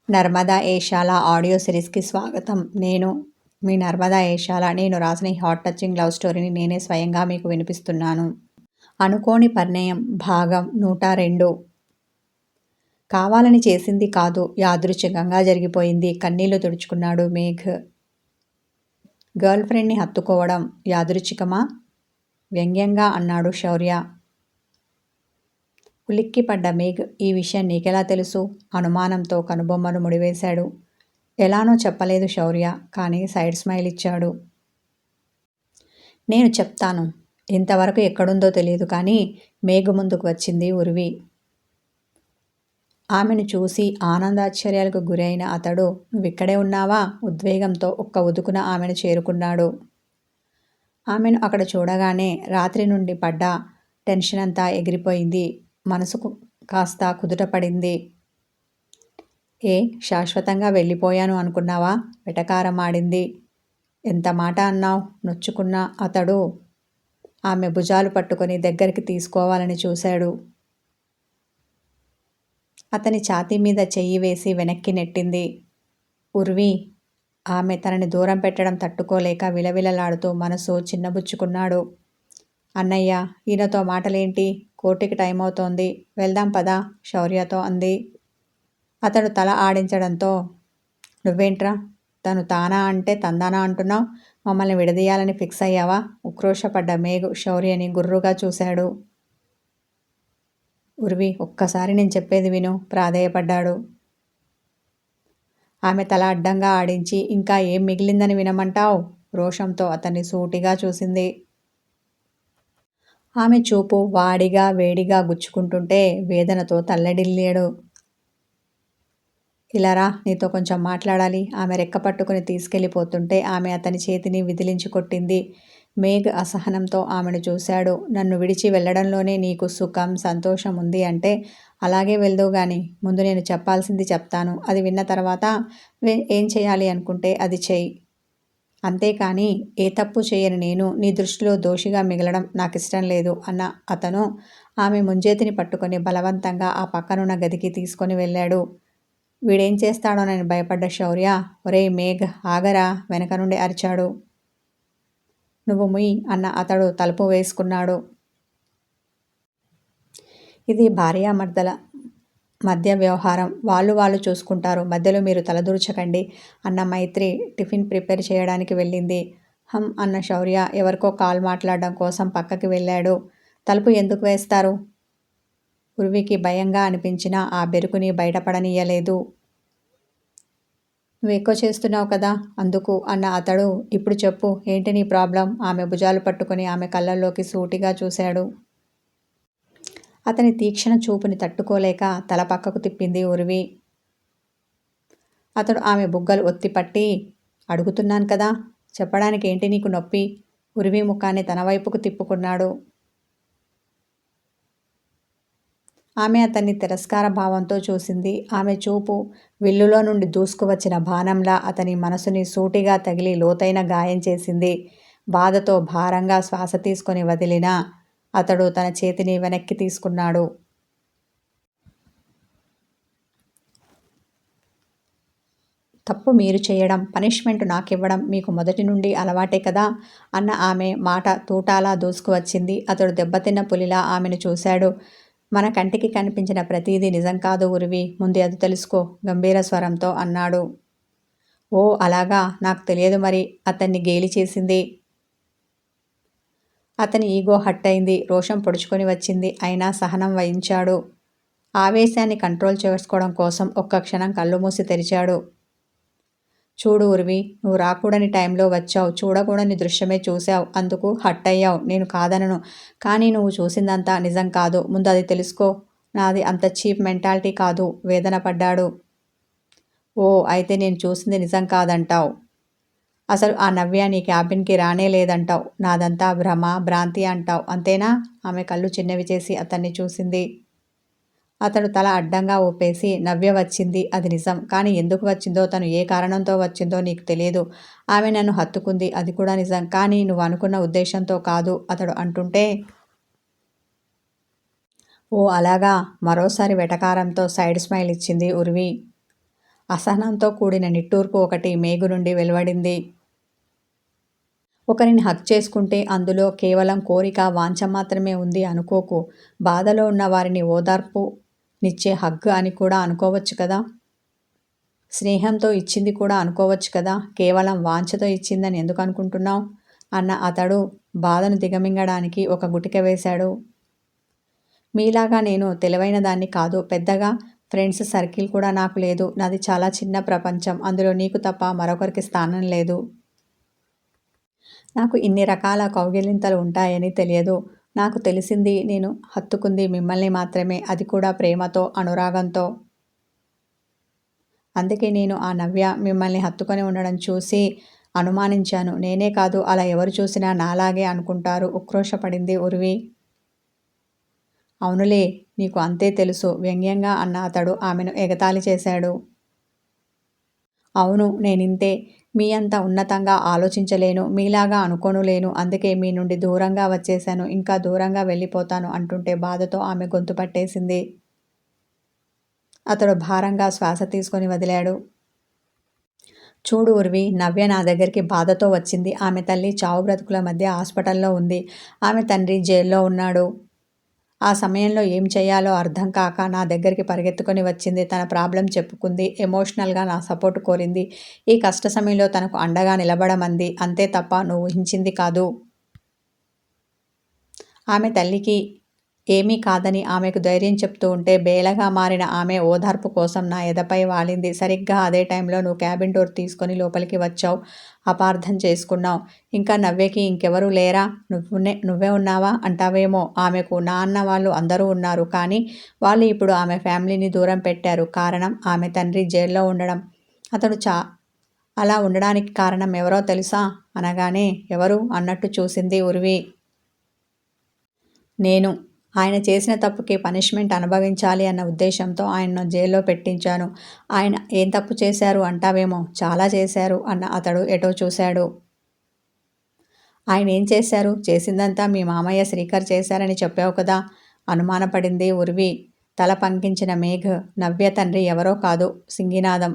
Narmada Eshala audio సిరీస్కి స్వాగతం. నేను మీ నర్మదా ఏషాల. నేను రాసిన ఈ హార్ట్ టచింగ్ లవ్ స్టోరీని నేనే స్వయంగా మీకు వినిపిస్తున్నాను. అనుకోని పరిణయం భాగం 102. కావాలని చేసింది కాదు, యాదృచ్ఛికంగా జరిగిపోయింది. కన్నీళ్లు తుడుచుకున్నాడు మేఘ్. గర్ల్ ఫ్రెండ్ని హత్తుకోవడం యాదృచ్ఛికమా? వ్యంగ్యంగా అన్నాడు శౌర్య. ఉలిక్కిపడ్డ మేఘ్. ఈ విషయం నీకెలా తెలుసు? అనుమానంతో కనుబొమ్మలు ముడివేశాడు. ఎలానో చెప్పలేదు శౌర్య, కానీ సైడ్ స్మైల్ ఇచ్చాడు. నేను చెప్తాను. ఇంతవరకు ఎక్కడుందో తెలియదు, కానీ మేఘ్ ముందుకు వచ్చింది ఉర్వి. ఆమెను చూసి ఆనందాశ్చర్యాలకు గురైన అతడు, నువ్విక్కడే ఉన్నావా? ఉద్వేగంతో ఒక్క ఉదుకున ఆమెను చేరుకున్నాడు. ఆమెను అక్కడ చూడగానే రాత్రి నుండి పడ్డ టెన్షన్ అంతా ఎగిరిపోయింది. మనసుకు కాస్త కుదుటపడింది. ఏ శాశ్వతంగా వెళ్ళిపోయాను అనుకున్నావా? వెటకారం ఆడింది. ఎంత మాట అన్నావు? నొచ్చుకున్న అతడు ఆమె భుజాలు పట్టుకొని దగ్గరికి తీసుకోవాలని చూశాడు. అతని ఛాతీ మీద చెయ్యి వేసి వెనక్కి నెట్టింది ఉర్వి. ఆమె తనని దూరం పెట్టడం తట్టుకోలేక విలవిలలాడుతూ మనసు చిన్నబుచ్చుకున్నాడు. అన్నయ్య, ఈయనతో మాటలేంటి? కోర్టుకి టైం అవుతోంది, వెళ్దాం పదా, శౌర్యతో అంది. అతడు తల ఆడించడంతో, నువ్వేంట్రా, తను తానా అంటే తందానా అంటున్నావు? మమ్మల్ని విడదీయాలని ఫిక్స్ అయ్యావా? ఉక్రోషపడ్డ మేఘ్ శౌర్యని గుర్రుగా చూశాడు. ఉర్వి, ఒక్కసారి నేను చెప్పేది విను, ప్రాధేయపడ్డాడు. ఆమె తల అడ్డంగా ఆడించి, ఇంకా ఏం మిగిలిందని వినమంటావు? రోషంతో అతన్ని సూటిగా చూసింది. ఆమె చూపు వాడిగా వేడిగా గుచ్చుకుంటుంటే వేదనతో తల్లడిల్లాడు. ఇలారా, నీతో కొంచెం మాట్లాడాలి. ఆమె రెక్క పట్టుకుని తీసుకెళ్ళిపోతుంటే ఆమె అతని చేతిని విదిలించి కొట్టింది. మేఘ్ అసహనంతో ఆమెను చూశాడు. నన్ను విడిచి వెళ్ళడంలోనే నీకు సుఖం, సంతోషం ఉంది అంటే అలాగే వెళ్దువు గాని, ముందు నేను చెప్పాల్సింది చెప్తాను. అది విన్న తర్వాత ఏం చేయాలి అనుకుంటే అది చెయ్యి. అంతేకాని ఏ తప్పు చేయని నేను నీ దృష్టిలో దోషిగా మిగలడం నాకిష్టం లేదు అన్న అతను ఆమె ముంజేతిని పట్టుకొని బలవంతంగా ఆ పక్కనున్న గదికి తీసుకొని వెళ్ళాడు. వీడేం చేస్తాడోనని భయపడ్డ శౌర్య, ఒరేయ్ మేఘ్, ఆగరా, వెనక నుండి అరిచాడు. నువ్వు ముయ్ అన్న అతడు తలుపు వేసుకున్నాడు. ఇది భార్యామర్దల మధ్య వ్యవహారం, వాళ్ళు చూసుకుంటారు, మధ్యలో మీరు తలదూర్చకండి అన్న మైత్రి టిఫిన్ ప్రిపేర్ చేయడానికి వెళ్ళింది. అన్న శౌర్య ఎవరికో కాల్ మాట్లాడడం కోసం పక్కకి వెళ్ళాడు. తలుపు ఎందుకు వేస్తారు? ఉర్వికి భయంగా అనిపించినా ఆ బెరుకుని బయటపడనీయలేదు. నువ్వు ఎక్కువ చేస్తున్నావు కదా అందుకు అన్న అతడు, ఇప్పుడు చెప్పు, ఏంటి నీ ప్రాబ్లం? ఆమె భుజాలు పట్టుకుని ఆమె కళ్ళల్లోకి సూటిగా చూశాడు. అతని తీక్షణ చూపుని తట్టుకోలేక తల పక్కకు తిప్పింది ఉర్వి. అతడు ఆమె బుగ్గలు ఒత్తిపట్టి, అడుగుతున్నాను కదా, చెప్పడానికి ఏంటి నీకు నొప్పి? ఉర్వి ముఖాన్ని తన వైపుకు తిప్పుకున్నాడు. ఆమె అతన్ని తిరస్కార భావంతో చూసింది. ఆమె చూపు విల్లులో నుండి దూసుకువచ్చిన బాణంలా అతని మనసుని సూటిగా తగిలి లోతైన గాయం చేసింది. బాధతో భారంగా శ్వాస తీసుకొని వదిలినా అతడు తన చేతిని వెనక్కి తీసుకున్నాడు. తప్పు మీరు చేయడం, పనిష్మెంట్ నాకివ్వడం మీకు మొదటి నుండి అలవాటే కదా అన్న ఆమె మాట తూటాలా దూసుకువచ్చింది. అతడు దెబ్బతిన్న పులిలా ఆమెను చూశాడు. మన కంటికి కనిపించిన ప్రతీదీ నిజం కాదు ఉర్వి, ముందు అది తెలుసుకో, గంభీర స్వరంతో అన్నాడు. ఓ అలాగా, నాకు తెలియదు మరి, అతన్ని గేలి చేసింది. అతని ఈగో హట్ అయింది. రోషం పొడుచుకొని వచ్చింది. అయినా సహనం వహించాడు. ఆవేశాన్ని కంట్రోల్ చేసుకోవడం కోసం ఒక్క క్షణం కళ్ళు మూసి తెరిచాడు. చూడు ఉర్వి, నువ్వు రాకూడని టైంలో వచ్చావు, చూడకూడని దృశ్యమే చూశావు, అందుకు హట్ అయ్యావు, నేను కాదనను. కానీ నువ్వు చూసిందంతా నిజం కాదు, ముందు అది తెలుసుకో. నాది అంత చీప్ మెంటాలిటీ కాదు, వేదన పడ్డాడు. ఓ అయితే నేను చూసింది నిజం కాదంటావు? అసలు ఆ నవ్య నీ క్యాబిన్కి రానే లేదంటావు, నాదంతా భ్రమ, భ్రాంతి అంటావు, అంతేనా? ఆమె కళ్ళు చిన్నవి చేసి అతన్ని చూసింది. అతడు తల అడ్డంగా ఊపేసి, నవ్య వచ్చింది, అది నిజం. కానీ ఎందుకు వచ్చిందో, తను ఏ కారణంతో వచ్చిందో నీకు తెలియదు. ఆమె నన్ను హత్తుకుంది, అది కూడా నిజం. కానీ నువ్వు అనుకున్న ఉద్దేశంతో కాదు అతడు అంటుంటే, ఓ అలాగా, మరోసారి వెటకారంతో సైడ్ స్మైల్ ఇచ్చింది ఉర్వి. అసహనంతో కూడిన నిట్టూర్పు ఒకటి మేఘు నుండి వెలువడింది. ఒకరిని హక్ చేసుకుంటే అందులో కేవలం కోరిక, వాంఛ మాత్రమే ఉంది అనుకోకు. బాధలో ఉన్న వారిని ఓదార్పునిచ్చే హగ్ అని కూడా అనుకోవచ్చు కదా! స్నేహంతో ఇచ్చింది కూడా అనుకోవచ్చు కదా! కేవలం వాంఛతో ఇచ్చిందని ఎందుకు అనుకుంటున్నావు? అన్న అతడు బాధను దిగమింగడానికి ఒక గుటిక వేశాడు. మీలాగా నేను తెలివైన దాన్ని కాదు. పెద్దగా ఫ్రెండ్స్ సర్కిల్ కూడా నాకు లేదు. నాది చాలా చిన్న ప్రపంచం. అందులో నీకు తప్ప మరొకరికి స్థానం లేదు. నాకు ఇన్ని రకాల కౌగిలింతలు ఉంటాయని తెలియదు. నాకు తెలిసింది, నేను హత్తుకుంది మిమ్మల్ని మాత్రమే. అది కూడా ప్రేమతో, అనురాగంతో. అందుకే నేను ఆ నవ్య మిమ్మల్ని హత్తుకొని ఉండడం చూసి అనుమానించాను. నేనే కాదు, అలా ఎవరు చూసినా నాలాగే అనుకుంటారు. ఉక్రోషపడింది ఉర్వి. అవునులే, నీకు అంతే తెలుసు వ్యంగ్యంగా అన్న అతడు ఆమెను ఎగతాళి చేశాడు. అవును, నేనింతే. మీ అంత ఉన్నతంగా ఆలోచించలేను. మీలాగా అనుకోనులేను. అందుకే మీ నుండి దూరంగా వచ్చేశాను. ఇంకా దూరంగా వెళ్ళిపోతాను అంటుంటే బాధతో ఆమె గొంతు పట్టేసింది. అతడు భారంగా శ్వాస తీసుకొని వదిలాడు. చూడు ఉర్వి, నవ్య నా దగ్గరికి బాధతో వచ్చింది. ఆమె తల్లి చావు బ్రతుకుల మధ్య హాస్పిటల్లో ఉంది. ఆమె తండ్రి జైల్లో ఉన్నాడు. ఆ సమయంలో ఏం చేయాలో అర్థం కాక నా దగ్గరికి పరిగెత్తుకొని వచ్చింది. తన ప్రాబ్లం చెప్పుకుంది. ఎమోషనల్గా నా సపోర్ట్ కోరింది. ఈ కష్ట సమయంలో తనకు అండగా నిలబడమంది. అంతే తప్ప నువ్వు ఊహించింది కాదు. ఆమె తల్లికి ఏమీ కాదని ఆమెకు ధైర్యం చెప్తూ ఉంటే బేలగా మారిన ఆమె ఓదార్పు కోసం నా ఎదపై వాలింది. సరిగ్గా అదే టైంలో నువ్వు క్యాబిన్ డోర్ తీసుకొని లోపలికి వచ్చావు. అపార్థం చేసుకున్నావు. ఇంకా నవ్యకి ఇంకెవరూ లేరా? నువ్వే ఉన్నావా అంటావేమో. ఆమెకు నా అన్న వాళ్ళు అందరూ ఉన్నారు. కానీ వాళ్ళు ఇప్పుడు ఆమె ఫ్యామిలీని దూరం పెట్టారు. కారణం ఆమె తండ్రి జైల్లో ఉండడం. అతడు అలా ఉండడానికి కారణం ఎవరో తెలుసా అనగానే ఎవరు అన్నట్టు చూసింది ఉర్వి. నేను. ఆయన చేసిన తప్పుకి పనిష్మెంట్ అనుభవించాలి అన్న ఉద్దేశంతో ఆయన్ను జైల్లో పెట్టించాను. ఆయన ఏం తప్పు చేశారు అంటావేమో. చాలా చేశారు అన్న అతడు ఎటో చూశాడు. ఆయన ఏం చేశారు? చేసిందంతా మీ మామయ్య శ్రీకర్ చేశారని చెప్పావు కదా! అనుమానపడింది ఉర్వి. తల పంకించిన మేఘ్. నవ్య తండ్రి ఎవరో కాదు, సింగినాథం.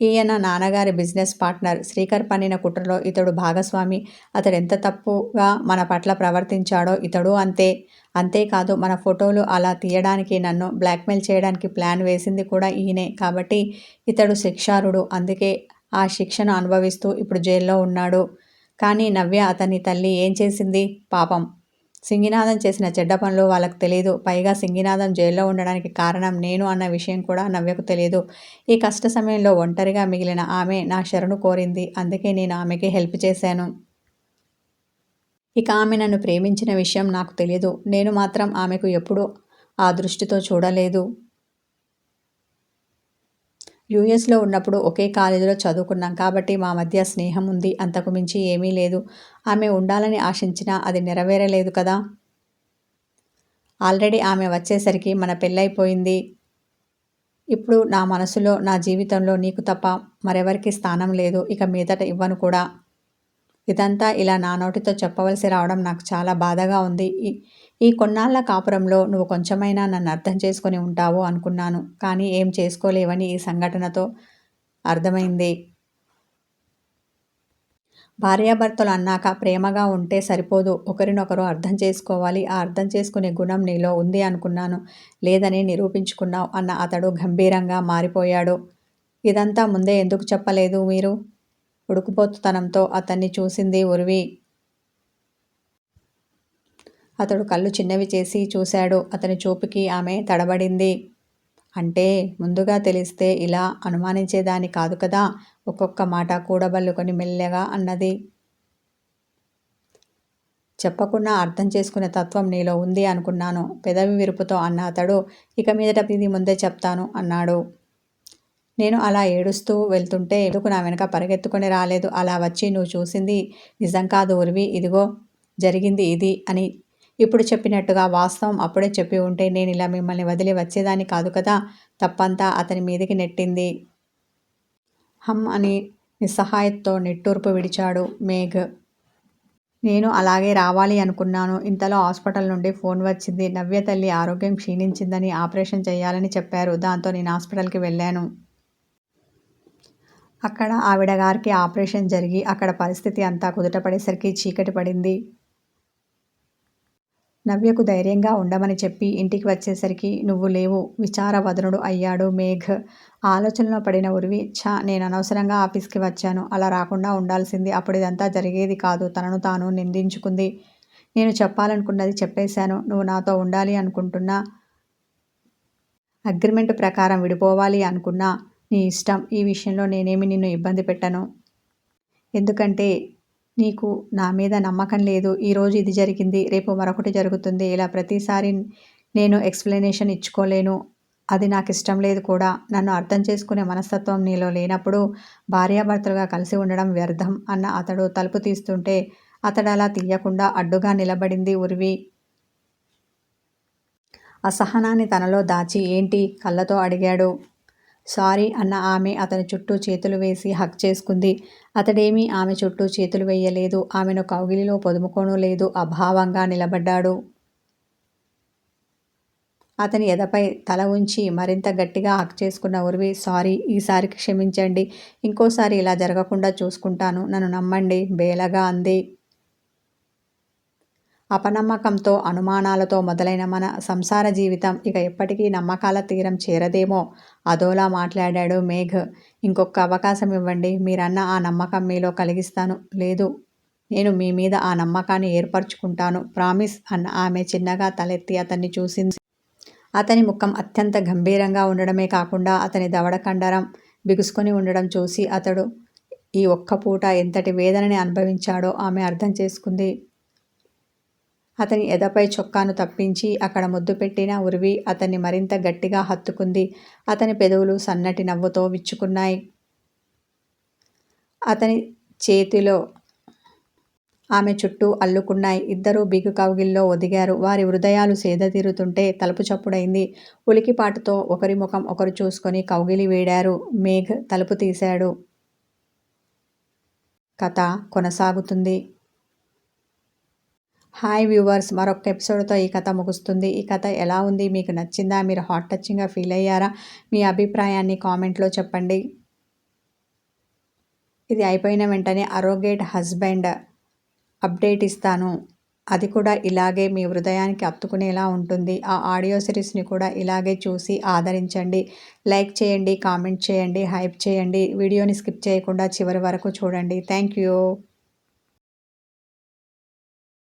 ఈయన నాన్నగారి బిజినెస్ పార్ట్నర్. శ్రీకర్ పన్నిన కుట్రలో ఇతడు భాగస్వామి. అతడెంత తప్పుగా మన పట్ల ప్రవర్తించాడో ఇతడు అంతే. అంతేకాదు, మన ఫోటోలు అలా తీయడానికి, నన్ను బ్లాక్మెయిల్ చేయడానికి ప్లాన్ వేసింది కూడా ఈయనే. కాబట్టి ఇతడు శిక్షార్హుడు. అందుకే ఆ శిక్షను అనుభవిస్తూ ఇప్పుడు జైల్లో ఉన్నాడు. కానీ నవ్య అతని తల్లి ఏం చేసింది? పాపం. సింగినాథం చేసిన చెడ్డ పనులు వాళ్ళకు తెలీదు. పైగా సింగినాథం జైల్లో ఉండడానికి కారణం నేను అన్న విషయం కూడా నవ్యకు తెలియదు. ఈ కష్ట సమయంలో ఒంటరిగా మిగిలిన ఆమె నా శరణు కోరింది. అందుకే నేను ఆమెకి హెల్ప్ చేశాను. ఇక ఆమె నన్ను ప్రేమించిన విషయం నాకు తెలియదు. నేను మాత్రం ఆమెకు ఎప్పుడూ ఆ దృష్టితో చూడలేదు. యూఎస్లో ఉన్నప్పుడు ఒకే కాలేజీలో చదువుకున్నాం కాబట్టి మా మధ్య స్నేహం ఉంది. అంతకు మించి ఏమీ లేదు. ఆమె ఉండాలని ఆశించినా అది నెరవేరలేదు కదా! ఆల్రెడీ ఆమె వచ్చేసరికి మన పెళ్ళైపోయింది. ఇప్పుడు నా మనసులో, నా జీవితంలో నీకు తప్ప మరెవరికి స్థానం లేదు. ఇక మీదట ఇవ్వను కూడా. ఇదంతా ఇలా నా నోటితో చెప్పవలసి రావడం నాకు చాలా బాధగా ఉంది. ఈ కొన్నాళ్ల కాపురంలో నువ్వు కొంచెమైనా నన్ను అర్థం చేసుకొని ఉంటావు అనుకున్నాను. కానీ ఏం చేసుకోలేవని ఈ సంఘటనతో అర్థమైంది. భార్యాభర్తలు అన్నాక ప్రేమగా ఉంటే సరిపోదు. ఒకరినొకరు అర్థం చేసుకోవాలి. ఆ అర్థం చేసుకునే గుణం నీలో ఉంది అనుకున్నాను. లేదని నిరూపించుకున్నావు అన్న అతడు గంభీరంగా మారిపోయాడు. ఇదంతా ముందే ఎందుకు చెప్పలేదు మీరు? ఉడుకుపోతుతనంతో అతన్ని చూసింది ఉర్వి. అతడు కళ్ళు చిన్నవి చేసి చూశాడు. అతని చూపుకి ఆమె తడబడింది. అంటే ముందుగా తెలిస్తే ఇలా అనుమానించేదాన్ని కాదు కదా! ఒక్కొక్క మాట కూడబల్లుకొని మెల్లగా అన్నది. చెప్పకున్నా అర్థం చేసుకునే తత్వం నీలో ఉంది అనుకున్నాను. పెదవి విరుపుతో అన్న అతడు ఇక మీదట ఇది ముందే చెప్తాను అన్నాడు. నేను అలా ఏడుస్తూ వెళ్తుంటే ఎందుకు నా వెనక పరిగెత్తుకొని రాలేదు? అలా వచ్చి నువ్వు చూసింది నిజం కాదు ఉర్వి. ఇదిగో జరిగింది ఇది అని ఇప్పుడు చెప్పినట్టుగా వాస్తవం అప్పుడే చెప్పి ఉంటే నేను ఇలా మిమ్మల్ని వదిలి వచ్చేదాన్ని కాదు కదా! తప్పంతా అతని మీదికి నెట్టింది. హమ్ అని నిస్సహాయతతో నిట్టూర్పు విడిచాడు మేఘ్. నేను అలాగే రావాలి అనుకున్నాను. ఇంతలో హాస్పిటల్ నుండి ఫోన్ వచ్చింది. నవ్య తల్లి ఆరోగ్యం క్షీణించిందని ఆపరేషన్ చేయాలని చెప్పారు. దాంతో నేను హాస్పిటల్కి వెళ్ళాను. అక్కడ ఆవిడ గారికి ఆపరేషన్ జరిగి అక్కడ పరిస్థితి అంతా కుదుటపడేసరికి చీకటి పడింది. నవ్యకు ధైర్యంగా ఉండమని చెప్పి ఇంటికి వచ్చేసరికి నువ్వు లేవు. విచారవదనుడు అయ్యాడు మేఘ్. ఆలోచనలో పడిన ఉర్వి నేను అనవసరంగా ఆఫీస్కి వచ్చాను. అలా రాకుండా ఉండాల్సింది. అప్పుడు ఇదంతా జరిగేది కాదు. తనను తాను నిందించుకుంది. నేను చెప్పాలనుకున్నది చెప్పేశాను. నువ్వు నాతో ఉండాలి అనుకుంటున్నా, అగ్రిమెంట్ ప్రకారం విడిపోవాలి అనుకున్నా నీ ఇష్టం. ఈ విషయంలో నేనేమి నిన్ను ఇబ్బంది పెట్టను. ఎందుకంటే నీకు నా మీద నమ్మకం లేదు. ఈరోజు ఇది జరిగింది, రేపు మరొకటి జరుగుతుంది. ఇలా ప్రతిసారి నేను ఎక్స్ప్లెనేషన్ ఇచ్చుకోలేను. అది నాకు ఇష్టం లేదు కూడా. నన్ను అర్థం చేసుకునే మనస్తత్వం నీలో లేనప్పుడు భార్యాభర్తలుగా కలిసి ఉండడం వ్యర్థం అన్న అతడు తలుపు తీస్తుంటే అతడు అలా తీయకుండా అడ్డుగా నిలబడింది ఉర్వి. అసహనాన్ని తనలో దాచి ఏంటి కళ్ళతో అడిగాడు. సారీ అన్న ఆమె అతని చుట్టూ చేతులు వేసి హగ్ చేసుకుంది. అతడేమీ ఆమె చుట్టూ చేతులు వేయలేదు. ఆమెను కౌగిలిలో పొదుముకోనూ లేదు. అభావంగా నిలబడ్డాడు. అతని ఎదపై తల ఉంచి మరింత గట్టిగా హక్ చేసుకున్న ఉర్వి సారీ, ఈసారికి క్షమించండి. ఇంకోసారి ఇలా జరగకుండా చూసుకుంటాను. నన్ను నమ్మండి బేలగా అంది. అపనమ్మకంతో అనుమానాలతో మొదలైన మన సంసార జీవితం ఇక ఎప్పటికీ నమ్మకాల తీరం చేరదేమో అదోలా మాట్లాడాడు మేఘ్. ఇంకొక అవకాశం ఇవ్వండి. మీరన్న ఆ నమ్మకం మీలో కలిగిస్తాను. లేదు, నేను మీ మీద ఆ నమ్మకాన్ని ఏర్పరచుకుంటాను. ప్రామిస్ అన్న ఆమె చిన్నగా తలెత్తి అతన్ని చూసింది. అతని ముఖం అత్యంత గంభీరంగా ఉండడమే కాకుండా అతని దవడ కండరం బిగుసుకొని ఉండడం చూసి అతడు ఈ ఒక్క పూట ఎంతటి వేదనని అనుభవించాడో ఆమె అర్థం చేసుకుంది. అతని ఎదపై చొక్కాను తప్పించి అక్కడ ముద్దు పెట్టిన ఉర్వి అతన్ని మరింత గట్టిగా హత్తుకుంది. అతని పెదవులు సన్నటి నవ్వుతో విచ్చుకున్నాయి. అతని చేతిలో ఆమె చుట్టూ అల్లుకున్నాయి. ఇద్దరూ బిగు కౌగిల్లో ఒదిగారు. వారి హృదయాలు సేదతీరుతుంటే తలుపు చప్పుడైంది. ఉలికిపాటుతో ఒకరి ముఖం ఒకరు చూసుకొని కౌగిలి వీడారు. మేఘ్ తలుపు తీశాడు. కథ కొనసాగుతుంది. హాయ్ వ్యూవర్స్, మరొక ఎపిసోడ్తో ఈ కథ ముగుస్తుంది. ఈ కథ ఎలా ఉంది, మీకు నచ్చిందా, మీరు హార్ట్ టచింగ్గా ఫీల్ అయ్యారా? మీ అభిప్రాయాన్ని కామెంట్లో చెప్పండి. ఇది అయిపోయిన వెంటనే అరోగేట్ హస్బెండ్ అప్డేట్ ఇస్తాను. అది కూడా ఇలాగే మీ హృదయానికి అత్తుకునేలా ఉంటుంది. ఆ ఆడియో సిరీస్ని కూడా ఇలాగే చూసి ఆదరించండి. లైక్ చేయండి, కామెంట్ చేయండి, హైప్ చేయండి. వీడియోని స్కిప్ చేయకుండా చివరి వరకు చూడండి. Thank you.